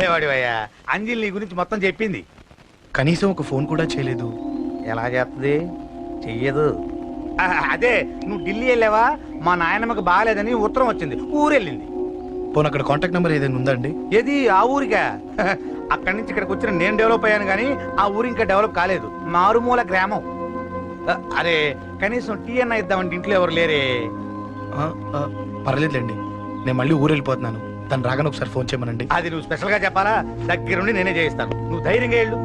భలేవాడివయ్యా. అంజలి నీ గురించి మొత్తం చెప్పింది. కనీసం ఒక ఫోన్ కూడా చేయలేదు. ఎలా చేస్తుంది? చెయ్యదు. అదే నువ్వు ఢిల్లీ వెళ్ళావా, మా నాయనమ్మకి బాగాలేదని ఉత్తరం వచ్చింది, ఊరెళ్ళింది. పోనీ అక్కడ కాంటాక్ట్ నెంబర్ ఏదైనా ఉందా అండి? ఏది ఆ ఊరికా? అక్కడి నుంచి ఇక్కడికి వచ్చిన నేను డెవలప్ అయ్యాను కానీ ఆ ఊరు ఇంకా డెవలప్ కాలేదు. మారుమూల గ్రామం. అరే కనీసం టీ అన్న ఇద్దామంటే ఇంట్లో ఎవరు లేరే. పర్లేదులేండి, నేను మళ్ళీ ఊరు వెళ్ళిపోతున్నాను. తను రాగానే ఒకసారి ఫోన్ చేయమనండి. అది నువ్వు స్పెషల్ గా చెప్పాలా? దగ్గరుండి నేనే చేయిస్తాను. నువ్వు ధైర్యంగా వెళ్ళు.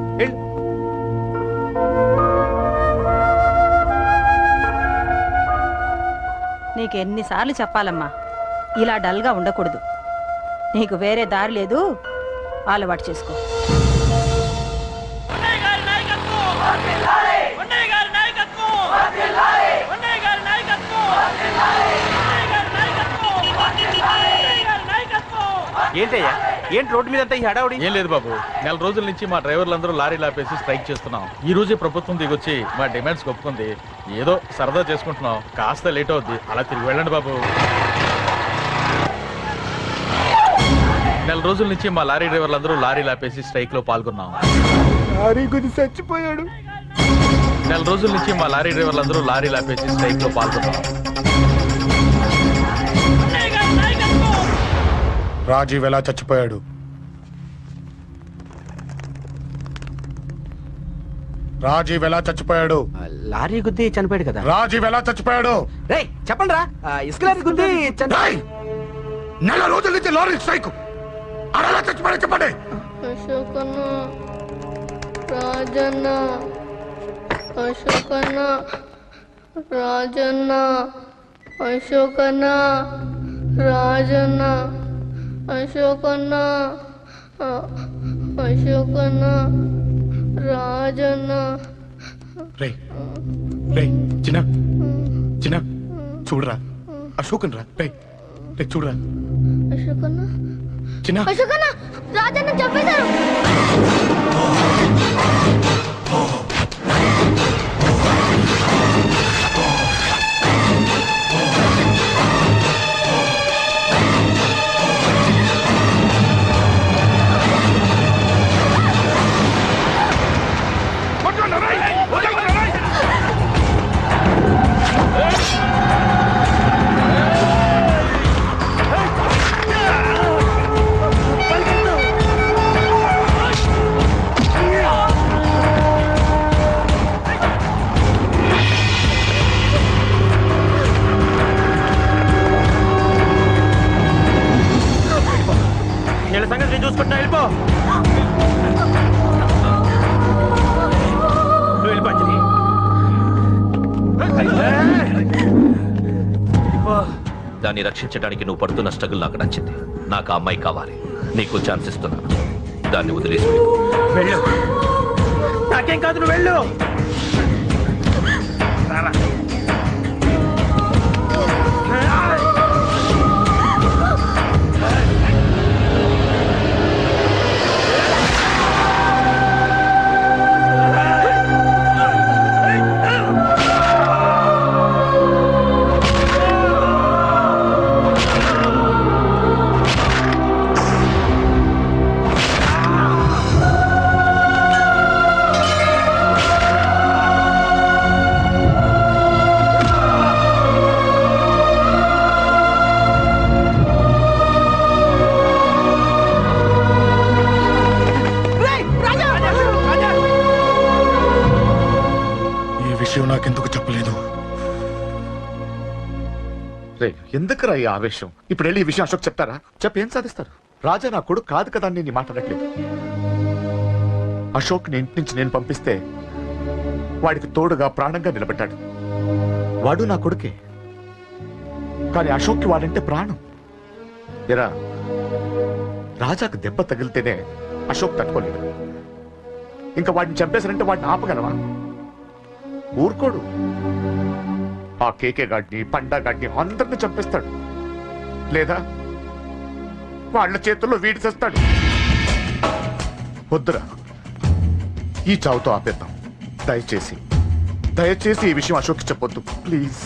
నీకెన్నిసార్లు చెప్పాలమ్మా, ఇలా డల్గా ఉండకూడదు. నీకు వేరే దారి లేదు, అలవాటు చేసుకో. ఏంటయ్యా, ఏంటి రోడ్డు మీద ఈ హడావుడి? ఏం లేదు బాబు, నెల రోజుల నుంచి మా డ్రైవర్లందరూ లారీలు ఆపేసి స్ట్రైక్ చేస్తున్నాం. ఈ రోజే ప్రభుత్వం దిగొచ్చి మా డిమాండ్స్ ఒప్పుకుంది. ఏదో సరదా చేసుకుంటున్నాం, కాస్త లేట్ అవుద్ది, అలా తిరిగి వెళ్ళండి బాబు. నెల రోజుల నుంచి మా లారీ డ్రైవర్లందరూ లారీలు ఆపేసి స్ట్రైక్ లో పాల్గొన్నాం. చచ్చిపోయాడు. నెల రోజుల నుంచి మా లారీ డ్రైవర్లందరూ లారీలు ఆపేసి స్ట్రైక్ లో పాల్గొన్నాం. రాజీవ్ ఎలా చచ్చిపోయాడు? రాజీవ్ ఎలా చచ్చిపోయాడు? లారీ గుద్ది చనిపోయాడు కదా. రాజీవ్ ఎలా చచ్చిపోయాడు? రేయ్ చెప్పండి రా, ఇసుక లారీ గుద్ది నెల రోజుల నుంచి లారీ స్ట్రైక్, అలా చచ్చిపోయాడు చెప్పండి. అశోకన్న, రాజన్న, అశోకన్న, రాజన్న, అశోకన్న, రాజన్న, అశోకన్న, అశోకన్న, రాజన్న. రే రే చిన్న చిన్న చూడరా, అశోకన్ రా. రే రే చూడరా, అశోకన్న, చిన్న అశోకన్న, రాజన్న చంపేశారు. సంగతి చూసుకుంటా వెళ్ళిపో. నువ్వు వెళ్ళిపో అంజలి. దాన్ని రక్షించడానికి నువ్వు పడుతున్న స్ట్రగుల్ నాకు నచ్చింది. నాకు ఆ అమ్మాయి కావాలి. నీకు ఛాన్స్ ఇస్తున్నాను, దాన్ని వదిలేసి వెళ్ళు. నాకేం కాదు, నువ్వు వెళ్ళు. నాకెందుకు చెప్పలేదు? ఎందుకురా ఈ ఆవేశం? ఇప్పుడు వెళ్ళి ఈ విషయం అశోక్ చెప్తారా? చెప్పి ఏం సాధిస్తారు? రాజా నా కొడుకు కాదు కదా అని నీ మాట్లాడట్లేదు. అశోక్ ని ఇంటి నుంచి నేను పంపిస్తే వాడికి తోడుగా ప్రాణంగా నిలబడ్డాడు. వాడు నా కొడుకే, కానీ అశోక్కి వాడంటే ప్రాణం. ఎరా, రాజాకు దెబ్బ తగిలితేనే అశోక్ తట్టుకోలేడు. ఇంకా వాడిని చంపేశారంటే వాడిని ఆపగలవా? ఊరుకోడు. ఆ కేకే గాడిని, పండా గాడిని అందరిని చంపేస్తాడు, లేదా వాళ్ళ చేతుల్లో వీడి చేస్తాడు. వద్దురా, ఈ చావుతో ఆపేద్దాం. దయచేసి దయచేసి ఈ విషయం అశోక్కి చెప్పొద్దు ప్లీజ్.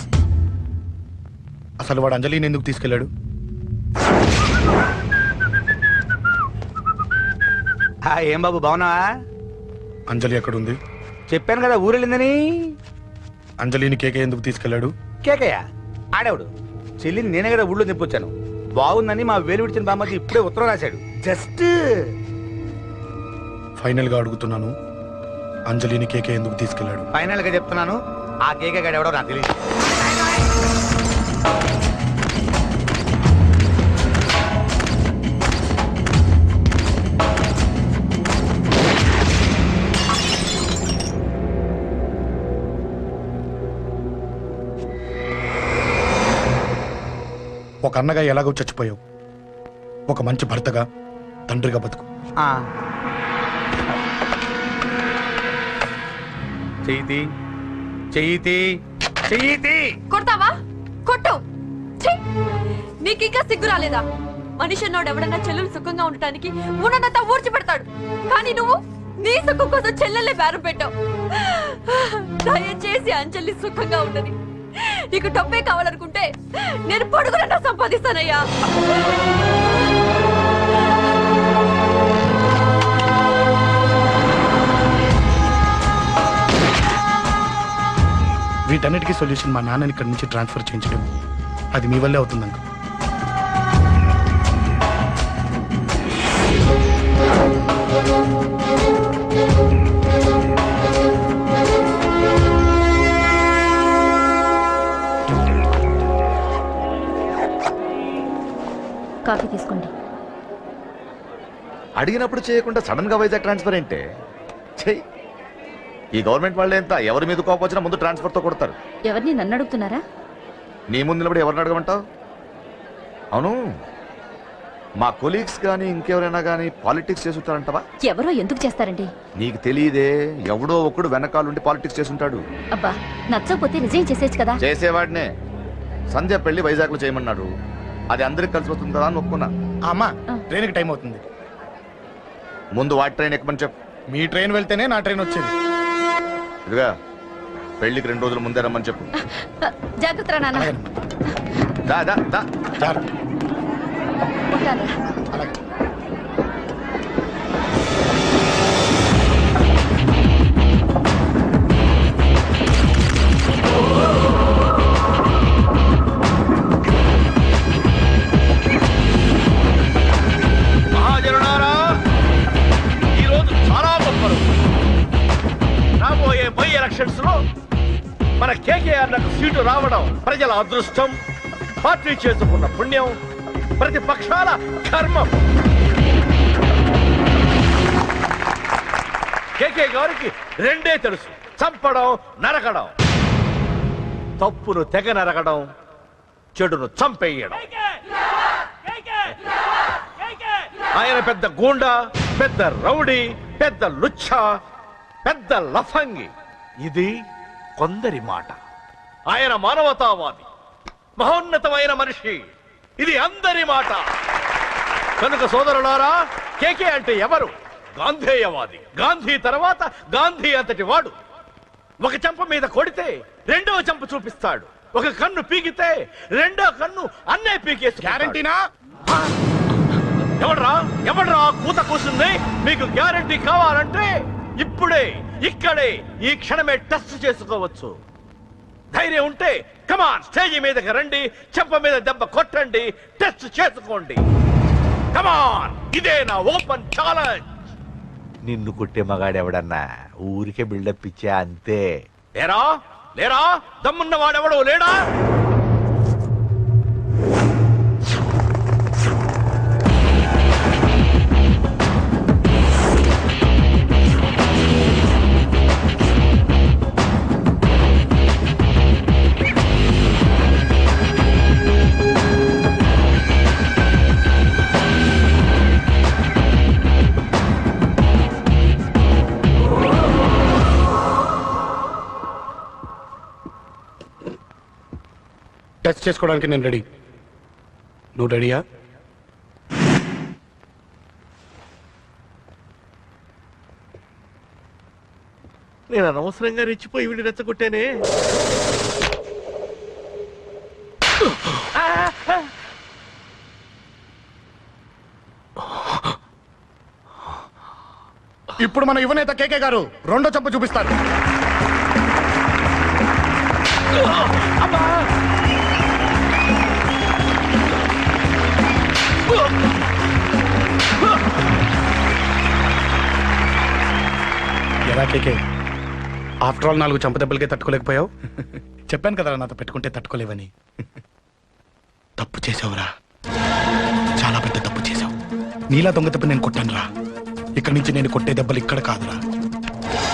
అసలు వాడు అంజలిని ఎందుకు తీసుకెళ్ళాడు? ఏం బాబు బాగున్నావా? అంజలి ఎక్కడుంది? చెప్పాను కదా ఊరెళ్ళిందని. అంజలిని కేకే ఎందుకు తీసుకెళ్లాడు? కేకయ్య ఆడేవుడు చెల్లిని నేనే కదా ఊళ్ళో తెప్పొచ్చాను. బాగుందని మా వేలు విడిచిన బామ్మది ఇప్పుడే ఉత్తరం రాశాడు. జస్ట్ ఫైనల్ గా అడుగుతున్నాను, అంజలిని కేకే ఎందుకు తీసుకెళ్లాడు? ఫైనల్ గా చెప్తున్నాను, ఆ కేక గడ ఎవడో నాకు తెలియదు. ఒక అన్నగా ఎలాగో చచ్చిపోయావు, ఒక మంచి భర్తగా తండ్రిగా బతుకు. చెయ్యితి చెయ్యితి చెయ్యితి. కొడతావా? కొట్టు. నీకు ఇంకా సిగ్గు రాలేదా? మనిషి అన్నాడు ఎవడన్నా చెల్లెలు సుఖంగా ఉండటానికి ఉన్నదంతా ఊడ్చి పెడతాడు, కానీ నువ్వు నీ సుఖం కోసం చెల్లెల్లే బేరం పెట్టావు. దయచేసి అంజలి సుఖంగా ఉండని. నీకు డబ్బే కావాలనుకుంటే నేను పొడుగునన్నా సంపాదిస్తానయ్యా. వీటన్నిటికీ సొల్యూషన్ మా నాన్నని ఇక్కడి నుంచి ట్రాన్స్ఫర్ చేయించలేము. అది మీ వల్లే అవుతుంది అంకుల్. కాఫీ తీసుకోండి. అడిగినప్పుడు చేయకుండా సడన్ గా వైజాగ్ ట్రాన్స్ఫర్ ఏంటే? చెయ్యి. ఈ గవర్నమెంట్ వాళ్ళు ఎంత ఎవరి మీద కోపం వచ్చినా ముందు ట్రాన్స్ఫర్తో కొడతారు. ఎవరిని నన్ను అడుగుతున్నారా? నీ ముందు నిలబడి ఎవరిని అడగమంటావు? అవును, మా కొలీగ్స్ కానీ ఇంకెవరైనా కానీ పాలిటిక్స్ చేస్తుంటారంటవా? ఎవరో ఎందుకు చేస్తారండి? నీకు తెలియదే, ఎవడో ఒకడు వెనకాలండి పాలిటిక్స్ చేస్తుంటాడు. అబ్బా, నచ్చకపోతే రిజైన్ చేసేచ్చు కదా. చేసేవాడినే. సంధ్య పెళ్లి వైజాగ్ లో చేయమన్నాడు, అది అందరికి కలిసి వస్తుంది కదా అని ఒప్పుకున్నా. అమ్మా, ట్రైన్కి టైం అవుతుంది. ముందు వాటి ట్రైన్ ఎక్కమని చెప్పు. మీ ట్రైన్ వెళ్తేనే నా ట్రైన్ వచ్చేది. ఇదిగా పెళ్లికి 2 రోజుల ముందే రమ్మని చెప్పు. జాగ్రత్త నాన్న. దా దా దా. ఉంటాను. మహాజనులారా, ఈరోజు చాలా గొప్ప రోజు. రాబోయే బై ఎలక్షన్స్ లో మన కేకేఆర్ నాకు సీటు రావడం ప్రజల అదృష్టం, పార్టీ చేసుకున్న పుణ్యం, ప్రతిపక్షాల కర్మం. కేకే గారికి రెండే తెలుసు: చంపడం, నరకడం. తప్పును తెగ నరకడం, చెడును చంపేయడం. ఆయన పెద్ద గూండా, పెద్ద రౌడీ, పెద్ద లుచ్చ, పెద్ద లఫంగి. ఇది కొందరి మాట. ఆయన మానవతావాది, మహోన్నతమైన మనిషి. ఇది అందరి మాట. కనుక సోదరులారా, కేకే అంటే ఎవరు? గాంధేయవాది. గాంధీ తర్వాత గాంధీ అంతటి వాడు. ఒక చెంప మీద కొడితే రెండవ చెంప చూపిస్తాడు. ఒక కన్ను పీకితే రెండో కన్ను అన్నే పీకేసి. గ్యారంటీనా? ఎవడ్రా కూత కూసుంది? మీకు గ్యారంటీ కావాలంటే ఇప్పుడే, ఇక్కడే, ఈ క్షణమే టెస్ట్ చేసుకోవచ్చు. ధైర్యం ఉంటే కమాన్, స్టేజ్ మీదకి రండి, చెంప మీద దెబ్బ కొట్టండి, టెస్ట్ చేసుకోండి. కమాన్, ఇదే నా ఓపెన్ ఛాలెంజ్. నిన్ను కొట్టే మగాడెవడన్నా ఊరికే బిల్డప్ ఇచ్చా అంతే. లేరా దమ్మున్న వాడెవడో లేడా? టెస్ట్ చేసుకోవడానికి నేను రెడీ. నువ్వు రెడీయా? నేను అనవసరంగా రెచ్చిపోయి వీడిని రెచ్చగొట్టానే. ఇప్పుడు మన యువనేత కేకే గారు రెండో చంప చూపిస్తారు. ఎలా కేకే, ఆఫ్టర్ ఆల్ 4 చంప దెబ్బలకే తట్టుకోలేకపోయావు? చెప్పాను కదరా నాతో పెట్టుకుంటే తట్టుకోలేవని. తప్పు చేసావురా, చాలా పెద్ద తప్పు చేసావు. నీలా దొంగ దెబ్బ నేను కొట్టాను రా. ఇక్కడి నుంచి నేను కొట్టే దెబ్బలు ఇక్కడ కాదురా,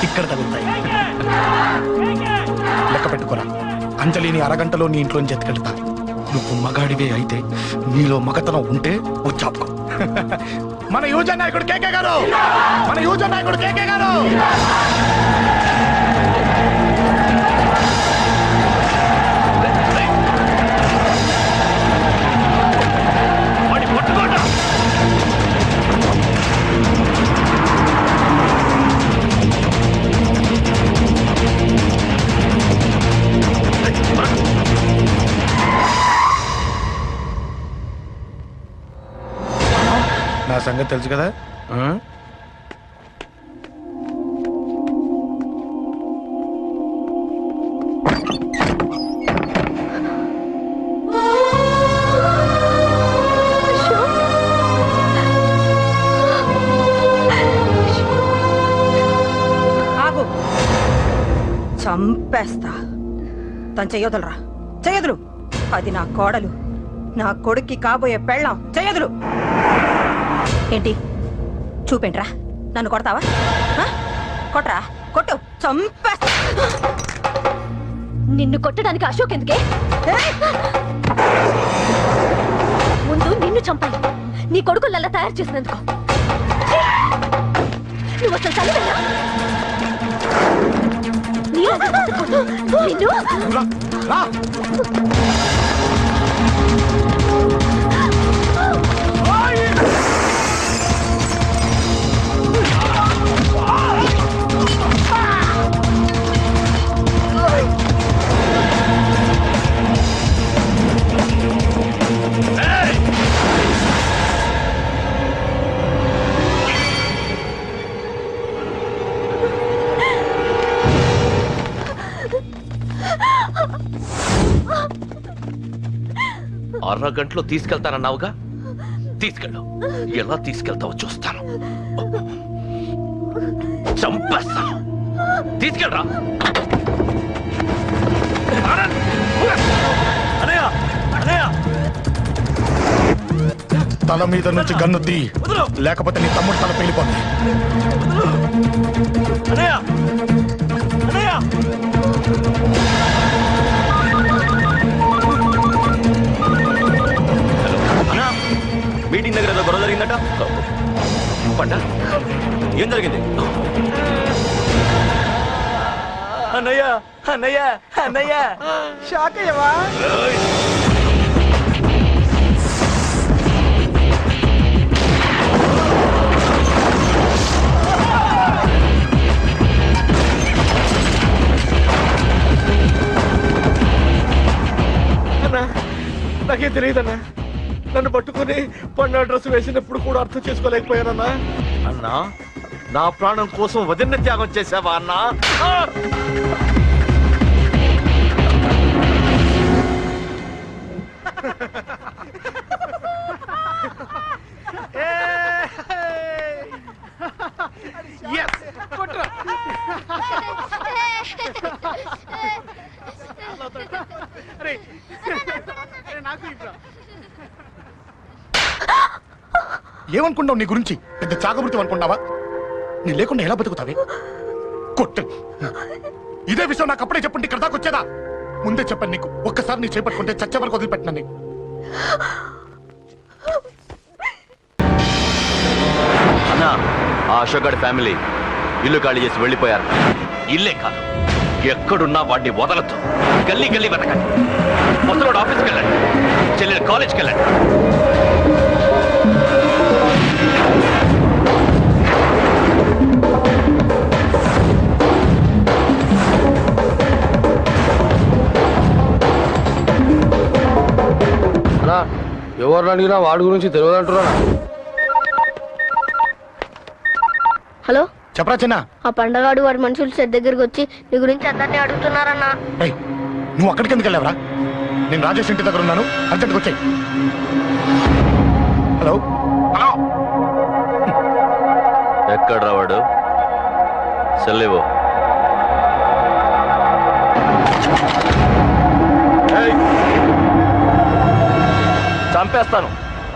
ఇక్కడ తగులుతాయి. లెక్క పెట్టుకోరా, అంజలిని అరగంటలో నీ ఇంట్లోంచి ఎత్తుకెళ్తా. నువ్వు మగాడివే అయితే, నీలో మగతనం ఉంటే వచ్చాపుకో. మన యువజన నాయకుడు కేకే గారు, మన యువజన నాయకుడు కేకే గారు. నా సంగతి తెలుసు కదా. ఆగు, చంపేస్తా. తను చెయ్యొదలరా, చెయ్యదులు. అది నా కోడలు, నా కొడుక్కి కాబోయే పెళ్ళాం. చెయ్యదులు. ఏంటి చూపేంట్రా? నన్ను కొడతావా? కొట్రా, కొట్టు, చంపేస్తా. నిన్ను కొట్టడానికి అశోక్ ఎందుకే? ముందు నిన్ను చంపాలి, నీ కొడుకులల్లా తయారు చేసినందుకు. నువ్వు అసలు చదివేనా? నిన్ను అరగంటలో తీసుకెళ్తానన్నావుగా, తీసుకెళ్ళు. ఎలా తీసుకెళ్తావో చూస్తాను. చంపేస్తాను. తీసుకెళ్ళరా. తల మీద నుంచి గన్ను తీ, లేకపోతే నీ తమ్ముడు తల పేలిపోతుంది. మీటింగ్ దగ్గర ఏదో గొడవ జరిగిందట. పంట ఏం జరిగింది? అన్నయ్య అన్నయ్య అన్నయ్య, షాక్ అయ్యవా? అన్నా, నాకేం తెలియదన్నా. నన్ను పట్టుకుని పండు డ్రెస్ వేసినప్పుడు కూడా అర్థం చేసుకోలేకపోయానన్నా. అన్నా, నా ప్రాణం కోసం వదిన త్యాగం చేసావా అన్నా? ఏమనుకుంటావు నీ గురించి? పెద్ద చాగమృతం అనుకుంటావా? నీ లేకుండా ఎలా బతుకుతావే? కొట్టు. ఇదే విషయం నాకు అప్పుడే చెప్పుంటే ఇక్కడ దాకా వచ్చేదా? ముందే చెప్పాను నీకు, ఒక్కసారి నీ చేపట్టుకుంటే చచ్చే వరకు వదిలిపెట్టినా నీకు. అన్నా, ఆ అశోక్ గారి ఫ్యామిలీ ఇల్లు ఖాళీ చేసి వెళ్ళిపోయారు. ఇల్లే కాదు, ఎక్కడున్నా వాడిని వదలొద్దు. గల్లీ గల్లీ వెతకండి. ముసలోడు ఆఫీస్కి వెళ్ళండి, చెల్లెలు కాలేజ్కి వెళ్ళండి. ఎవరు అడిగినా వాడి గురించి తెలియదంటున్నా. హలో చెప్పరా చిన్న. ఆ పండగాడు వాడి మనుషులు సెట్ దగ్గరికి వచ్చి నీ గురించి అందరినీ అడుగుతున్నారన్నా. నువ్వు అక్కడికి ఎందుకు వెళ్ళావరా? నేను రాజేష్ ఇంటి దగ్గర ఉన్నాను, అర్జెంట్గా వచ్చాయి. హలో హలో, ఎక్కడ రావాడు? సెల్లేవో. చంపేస్తాను.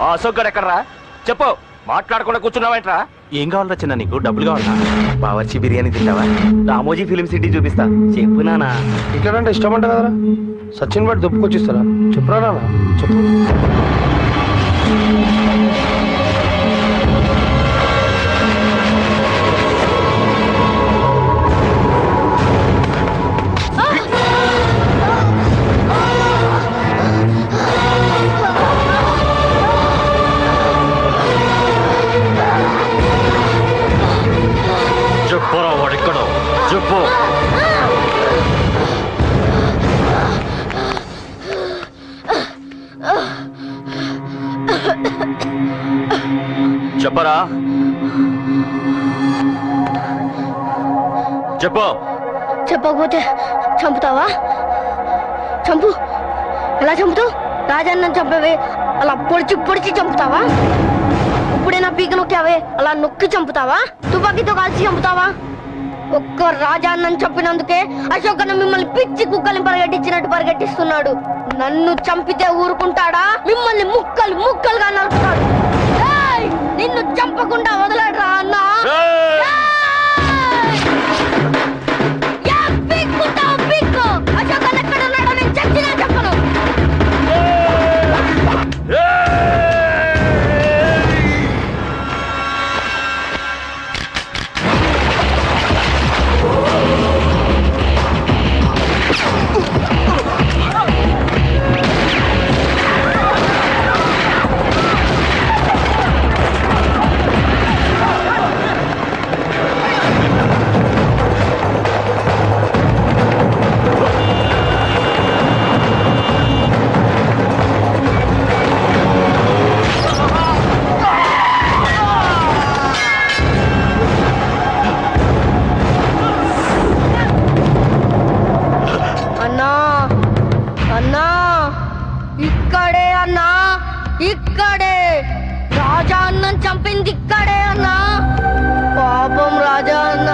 ఆ అశోక్ గడు ఎక్కడరా? చెప్పు. మాట్లాడకుండా కూర్చున్నావేంట్రా? ఏం కావాలరా చిన్న? నీకు డబ్బులు కావాలా? బావర్చి బిర్యానీ తింటావా? రామోజీ ఫిలిం సిటీ చూపిస్తా. చెప్పు నానా. ఇక్కడ అంటే ఇష్టం అంట కదరా, సచిన్ బట్టి దుప్పుకొచ్చిస్తారా? చెప్పురా నాన్న, చెప్పు. చెప్పురా వాడెక్కడో చెప్పు. చెప్పరా, చెప్పు. చెప్పకపోతే చంపుతావా? చంపు. ఎలా చంపుతావు? రాజాన్నని చంపవే అలా పొడిచి పొడిచి చంపుతావా? ఇప్పుడైనా పీక నొక్కావే అలా నొక్కి చంపుతావా? తుపాకీతో కాల్చి చంపుతావా? ఒక్క రాజాన్నని చంపినందుకే అశోక్ అన్న మిమ్మల్ని పిచ్చి కుక్కల్ని పరిగెట్టించినట్టు పరిగెట్టిస్తున్నాడు. నన్ను చంపితే ఊరుకుంటాడా? మిమ్మల్ని ముక్కలు ముక్కలుగా నరుకుతాడు. నిన్ను చంపకుండా వదలడరా అన్న. అశోక్ అన్న ఎక్కడ ఉన్నాడో నేను చచ్చినా చెప్పను. ఇక్కడే అన్నా, ఇక్కడే. రాజా అన్నని చంపింది ఇక్కడే అన్నా. పాపం రాజా అన్న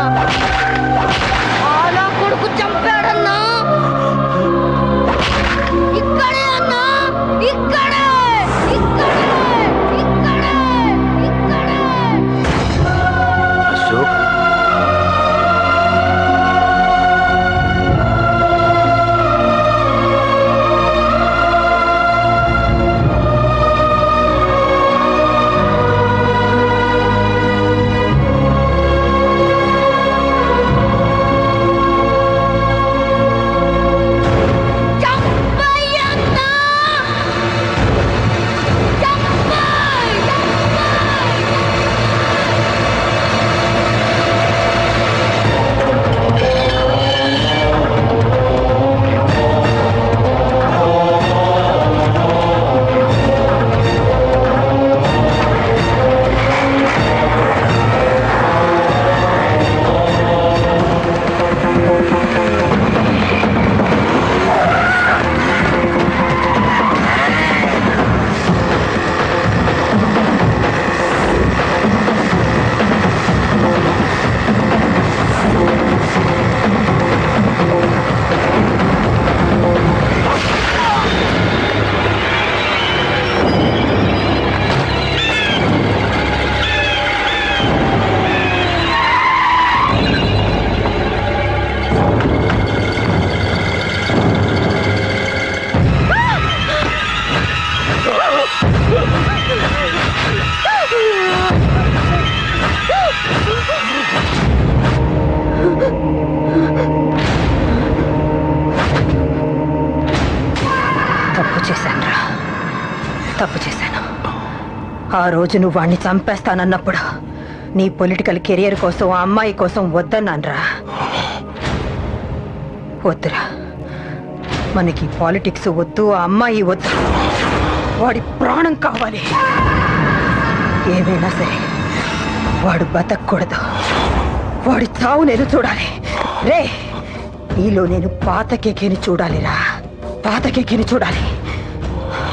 నా కొడుకు చంపాడన్నా. ఇక్కడే అన్నా, ఇక్కడే ఇక్కడే ఇక్కడే ఇక్కడే. అశోక్, తప్పు చేశాను. ఆ రోజు నువ్వు వాణ్ణి చంపేస్తానన్నప్పుడు నీ పొలిటికల్ కెరియర్ కోసం ఆ అమ్మాయి కోసం వద్దన్నాన్రా. వద్దురా, మనకి పాలిటిక్స్ వద్దు, ఆ అమ్మాయి వద్దు, వాడి ప్రాణం కావాలి. ఏమైనా సరే వాడు బతకూడదు. వాడి చావు నేను చూడాలి. రే, ఈలో నేను పాత కేకేని చూడాలిరా, పాత కేకేని చూడాలి.